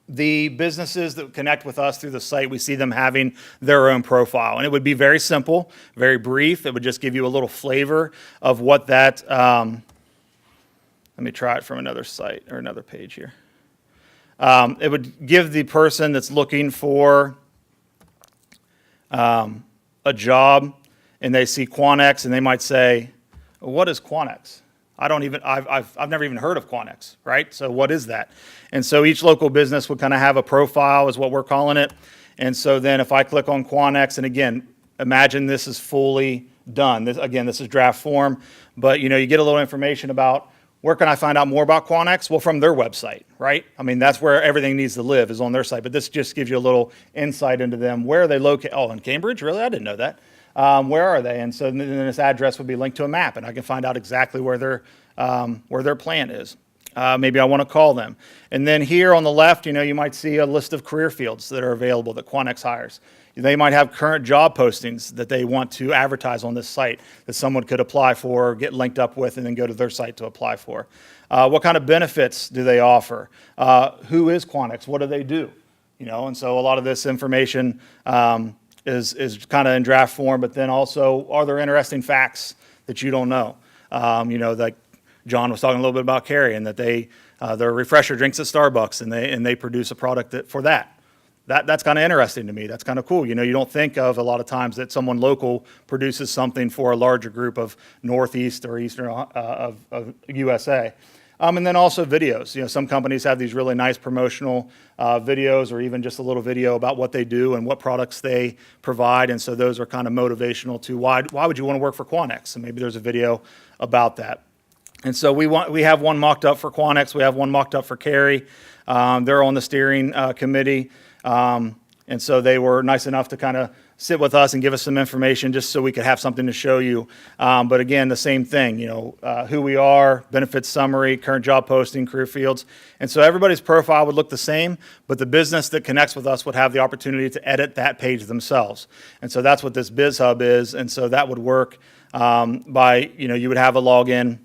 The businesses that connect with us through the site, we see them having their own profile. And it would be very simple, very brief. It would just give you a little flavor of what that, let me try it from another site or another page here. It would give the person that's looking for a job and they see Quantics and they might say, what is Quantics? I've never even heard of Quantics, right? So what is that? And so each local business would kind of have a profile is what we're calling it. And so then if I click on Quantics, and again, imagine this is fully done. This is draft form, but you get a little information about Where can I find out more about Quannex? Well, from their website, right? I mean, that's where everything needs to live, is on their site. But this just gives you a little insight into them. Where are they located? Oh, in Cambridge? Really? I didn't know that. Where are they? And so then this address would be linked to a map, and I can find out exactly where their plant is. Maybe I want to call them. And then here on the left, you might see a list of career fields that are available that Quannex hires. They might have current job postings that they want to advertise on this site that someone could apply for, get linked up with, and then go to their site to apply for. What kind of benefits do they offer? Who is Quannex? What do they do? And so a lot of this information is kind of in draft form, but then also, are there interesting facts that you don't know? Like John was talking a little bit about Carrie, and that their refresher drinks at Starbucks, and they produce a product for that. That's kind of interesting to me. That's kind of cool. You don't think of a lot of times that someone local produces something for a larger group of Northeast or Eastern of USA. And then also videos. Some companies have these really nice promotional videos, or even just a little video about what they do and what products they provide. And so those are kind of motivational to why would you want to work for Quannex? And maybe there's a video about that. And so we have one mocked up for Quannex. We have one mocked up for Carrie. They're on the steering committee. And so they were nice enough to kind of sit with us and give us some information just so we could have something to show you. But again, the same thing, who we are, benefits summary, current job posting, career fields. And so everybody's profile would look the same, but the business that connects with us would have the opportunity to edit that page themselves. And so that's what this Biz Hub is. And so that would work by, you would have a login.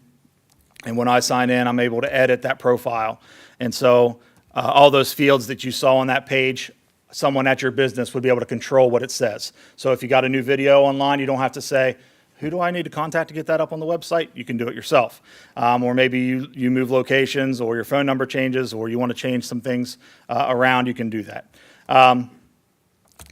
And when I sign in, I'm able to edit that profile. And so all those fields that you saw on that page, someone at your business would be able to control what it says. So if you got a new video online, you don't have to say, who do I need to contact to get that up on the website? You can do it yourself. Or maybe you move locations, or your phone number changes, or you want to change some things around, you can do that.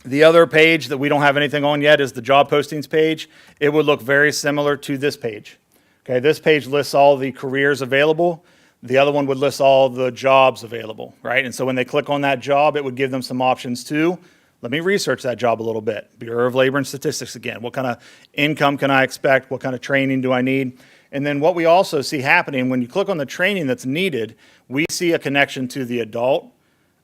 The other page that we don't have anything on yet is the job postings page. It would look very similar to this page. Okay, this page lists all the careers available. The other one would list all the jobs available, right? And so when they click on that job, it would give them some options too. Let me research that job a little bit. Bureau of Labor and Statistics again. What kind of income can I expect? What kind of training do I need? And then what we also see happening, when you click on the training that's needed, we see a connection to the adult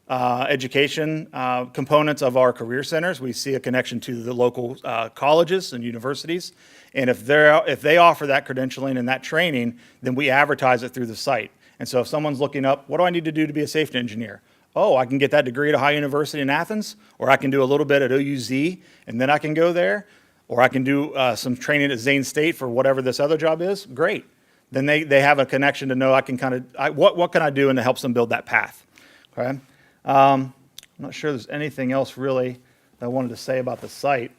education components of our career centers. We see a connection to the local colleges and universities. And if they offer that credentialing and that training, then we advertise it through the site. And so if someone's looking up, what do I need to do to be a safety engineer? Oh, I can get that degree at Ohio University in Athens, or I can do a little bit at OUZ, and then I can go there, or I can do some training at Zane State for whatever this other job is. Great. Then they have a connection to know I can what can I do, and it helps them build that path. Okay. I'm not sure there's anything else really that I wanted to say about the site.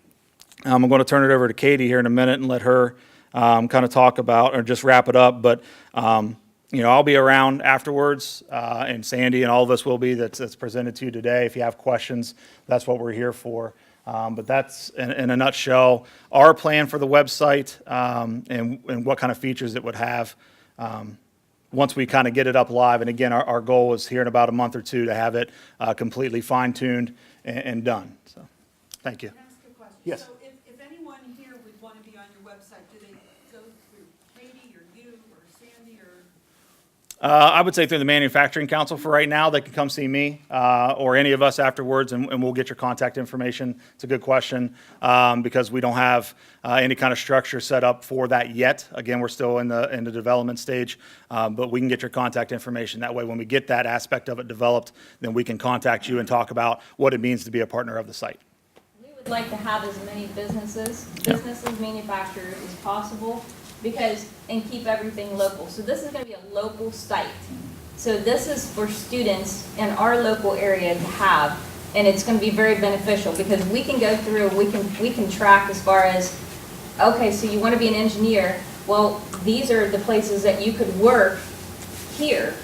I'm going to turn it over to Katie here in a minute and let her kind of talk about, or just wrap it up. But I'll be around afterwards, and Sandy and all of us will be that's presented to you today. If you have questions, that's what we're here for. But that's, in a nutshell, our plan for the website, and what kind of features it would have once we kind of get it up live. And again, our goal is here in about a month or two to have it completely fine-tuned and done. So, thank you.
Can I ask a question?
Yes.
So if anyone here would want to be on your website, do they go through Katie or you or Sandy or?
I would say through the Manufacturing Council for right now. They can come see me or any of us afterwards, and we'll get your contact information. It's a good question because we don't have any kind of structure set up for that yet. Again, we're still in the development stage, but we can get your contact information. That way, when we get that aspect of it developed, then we can contact you and talk about what it means to be a partner of the site.
We would like to have as many businesses, manufacturers as possible, and keep everything local. So this is going to be a local site. So this is for students in our local area to have, and it's going to be very beneficial because we can go through, we can track as far as, okay, so you want to be an engineer. Well, these are the places that you could work here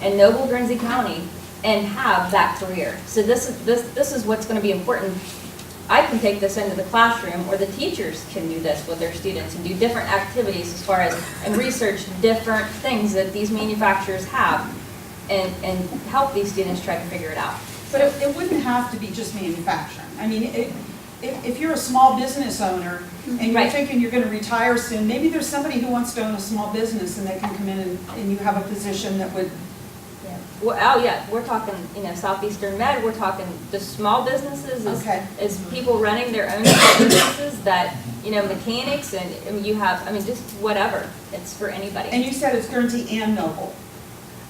in Noble, Guernsey County and have that career. So this is what's going to be important. I can take this into the classroom, or the teachers can do this with their students and do different activities as far as, and research different things that these manufacturers have and help these students try to figure it out.
But it wouldn't have to be just manufacturing. I mean, if you're a small business owner and you're
Right.
thinking you're going to retire soon, maybe there's somebody who wants to own a small business and they can come in and you have a position that would,
Yeah. Well, oh yeah, we're talking, Southeastern Med, we're talking just small businesses,
Okay.
is people running their own small businesses that, mechanics and you have, just whatever, it's for anybody.
and you said it's Guernsey and Noble.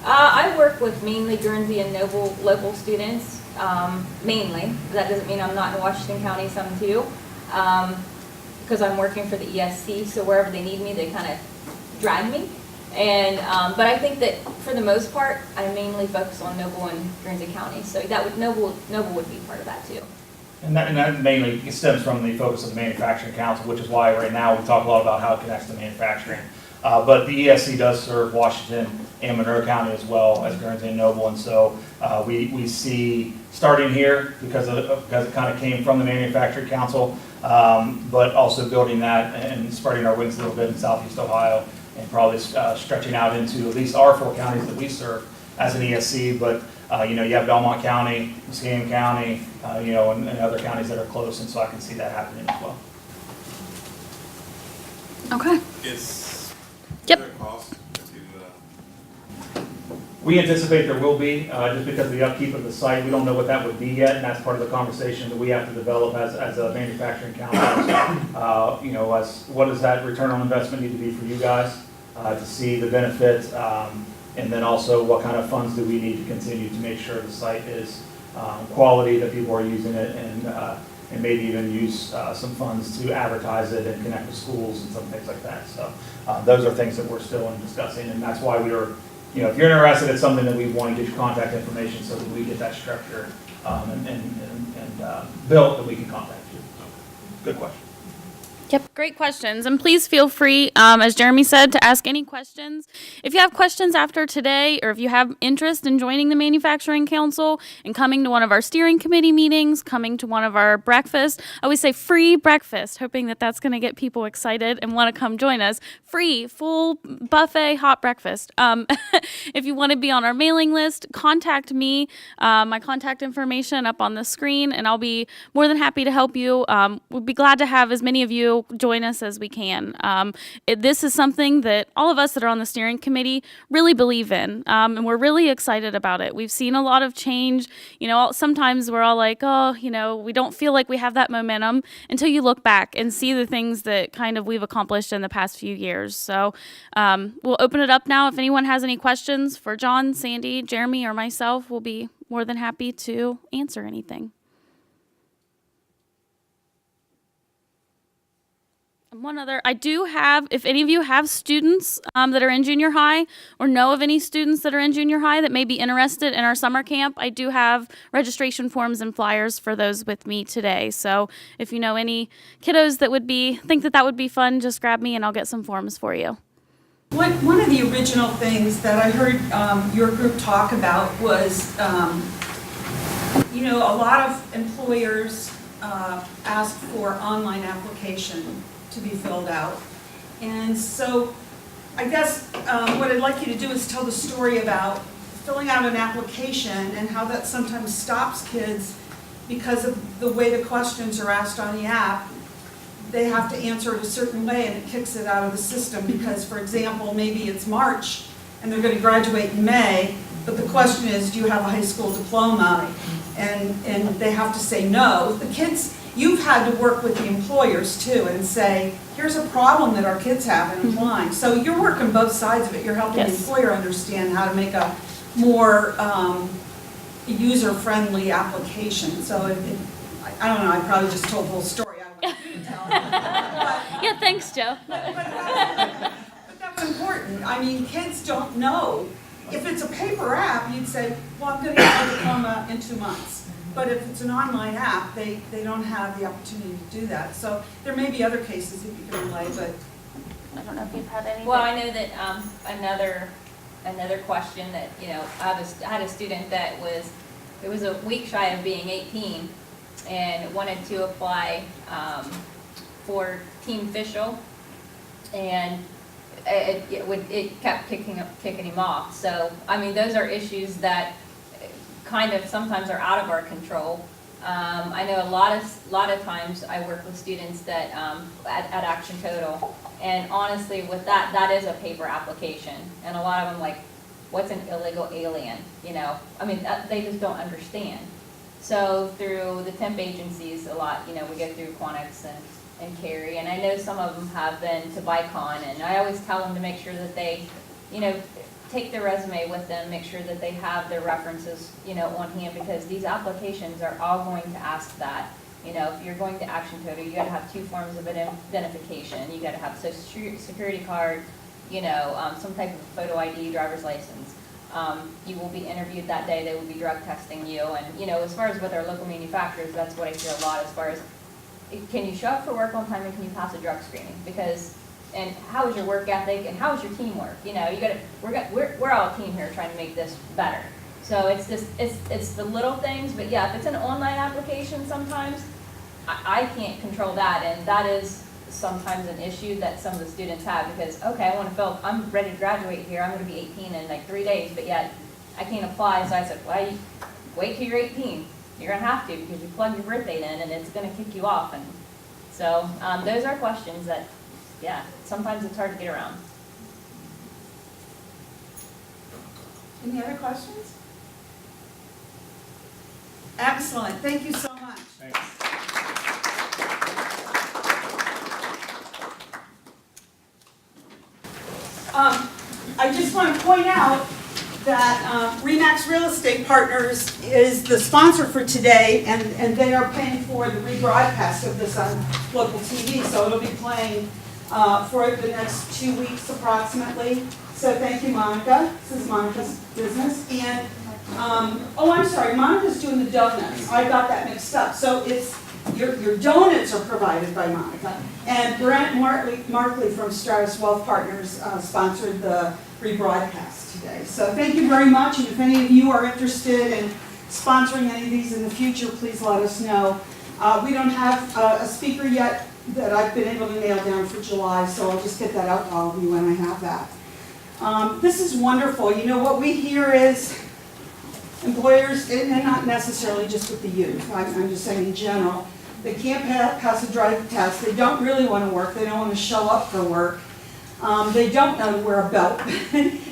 I work with mainly Guernsey and Noble local students, mainly. That doesn't mean I'm not in Washington County some too, because I'm working for the ESC, so wherever they need me, they kind of drag me. And, but I think that for the most part, I mainly focus on Noble and Guernsey County, so that would, Noble would be part of that too.
And that mainly stems from the focus of the Manufacturing Council, which is why right now we talk a lot about how it connects to manufacturing. But the ESC does serve Washington and Monroe County as well as Guernsey and Noble, and so we see starting here because it kind of came from the Manufacturing Council, but also building that and spreading our wings a little bit in Southeast Ohio and probably stretching out into at least our 4 counties that we serve as an ESC. But you have Belmont County, Muskegon County, and other counties that are close, and so I can see that happening as well.
Okay.
Is
Yep.
there a cost to,
We anticipate there will be, just because of the upkeep of the site. We don't know what that would be yet, and that's part of the conversation that we have to develop as a manufacturing council. As what does that return on investment need to be for you guys to see the benefit, and then also what kind of funds do we need to continue to make sure the site is quality, that people are using it, and maybe even use some funds to advertise it and connect with schools and some things like that. So those are things that we're still discussing, and that's why we were, if you're interested, it's something that we want to get your contact information so that we get that structure and built, that we can contact you. Good question.
Yep, great questions. And please feel free, as Jeremy said, to ask any questions. If you have questions after today, or if you have interest in joining the Manufacturing Council and coming to one of our steering committee meetings, coming to one of our breakfasts, I always say free breakfast, hoping that that's going to get people excited and want to come join us. Free, full buffet, hot breakfast. If you want to be on our mailing list, contact me. My contact information up on the screen, and I'll be more than happy to help you. We'll be glad to have as many of you join us as we can. This is something that all of us that are on the steering committee really believe in, and we're really excited about it. We've seen a lot of change. Sometimes we're all like, oh, we don't feel like we have that momentum until you look back and see the things that kind of we've accomplished in the past few years. So we'll open it up now. If anyone has any questions for John, Sandy, Jeremy, or myself, we'll be more than happy to answer anything. One other, I do have, if any of you have students that are in junior high or know of any students that are in junior high that may be interested in our summer camp, I do have registration forms and flyers for those with me today. So if you know any kiddos that think that would be fun, just grab me and I'll get some forms for you.
One of the original things that I heard your group talk about was, a lot of employers ask for online application to be filled out. And so I guess what I'd like you to do is tell the story about filling out an application and how that sometimes stops kids because of the way the questions are asked on the app. They have to answer it a certain way and it kicks it out of the system because, for example, maybe it's March and they're going to graduate in May, but the question is, do you have a high school diploma? And they have to say no. The kids, you've had to work with the employers too and say, here's a problem that our kids have in applying. So you're working both sides of it. You're helping the employer understand how to make a more user-friendly application. So I don't know, I probably just told the whole story. I want you to tell it.
Yeah, thanks, Joe.
But that's important. I mean, kids don't know. If it's a paper app, you'd say, well, I'm going to get a diploma in 2 months. But if it's an online app, they don't have the opportunity to do that. So there may be other cases that you can relay, but
I don't know if you've had anything.
Well, I know that another question that, I had a student that it was a week shy of being 18 and wanted to apply for team official, and it kept kicking him off. So, I mean, those are issues that kind of sometimes are out of our control. I know a lot of times I work with students that, at Action Total, and honestly, with that is a paper application, and a lot of them like, what's an illegal alien, you know? I mean, they just don't understand. So through the temp agencies, a lot, you know, we go through Quantics and Carey, and I know some of them have been to Bicon, and I always tell them to make sure that they, you know, take their resume with them, make sure that they have their references, you know, on hand, because these applications are all going to ask that. You know, if you're going to Action Total, you gotta have 2 forms of identification. You gotta have social security card, you know, some type of photo ID, driver's license. You will be interviewed that day. They will be drug testing you. And, you know, as far as with our local manufacturers, that's what I hear a lot as far as, can you show up for work on time and can you pass a drug screening? Because, and how is your work ethic and how is your teamwork? You know, we're all a team here trying to make this better. So it's just, it's the little things, but yeah, if it's an online application sometimes, I can't control that, and that is sometimes an issue that some of the students have, because, okay, I'm ready to graduate here, I'm gonna be 18 in like 3 days, but yet I can't apply, so I said, well, wait till you're 18. You're gonna have to, because you plug your birth date in and it's gonna kick you off. And so those are questions that, yeah, sometimes it's hard to get around.
Any other questions? Excellent, thank you so much.
Thanks.
I just want to point out that RE/MAX Real Estate Partners is the sponsor for today, and they are paying for the rebroadcast of this on local TV, so it'll be playing for the next 2 weeks approximately. So thank you, Monica. This is Monica's business. And, oh, I'm sorry, Monica's doing the donuts. I got that mixed up. So it's, your donuts are provided by Monica. And Brent Markley from Stratos Wealth Partners sponsored the rebroadcast today. So thank you very much. And if any of you are interested in sponsoring any of these in the future, please let us know. We don't have a speaker yet that I've been able to nail down for July, so I'll just get that out to all of you when I have that. This is wonderful. You know, what we hear is employers, and not necessarily just with the youth, I'm just saying in general, they can't pass a drive test, they don't really want to work, they don't want to show up for work, they don't know to wear a belt.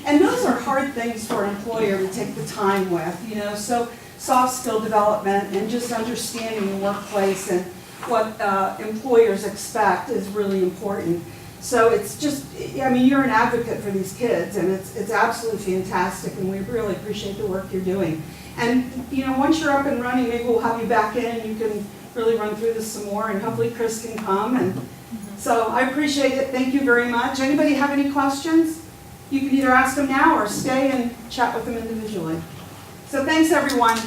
And those are hard things for an employer to take the time with, you know, so soft skill development and just understanding the workplace and what employers expect is really important. So it's just, I mean, you're an advocate for these kids, and it's absolutely fantastic, and we really appreciate the work you're doing. And, you know, once you're up and running, maybe we'll have you back in, and you can really run through this some more, and hopefully Chris can come. And so I appreciate it. Thank you very much. Anybody have any questions? You can either ask them now or stay and chat with them individually. So thanks, everyone.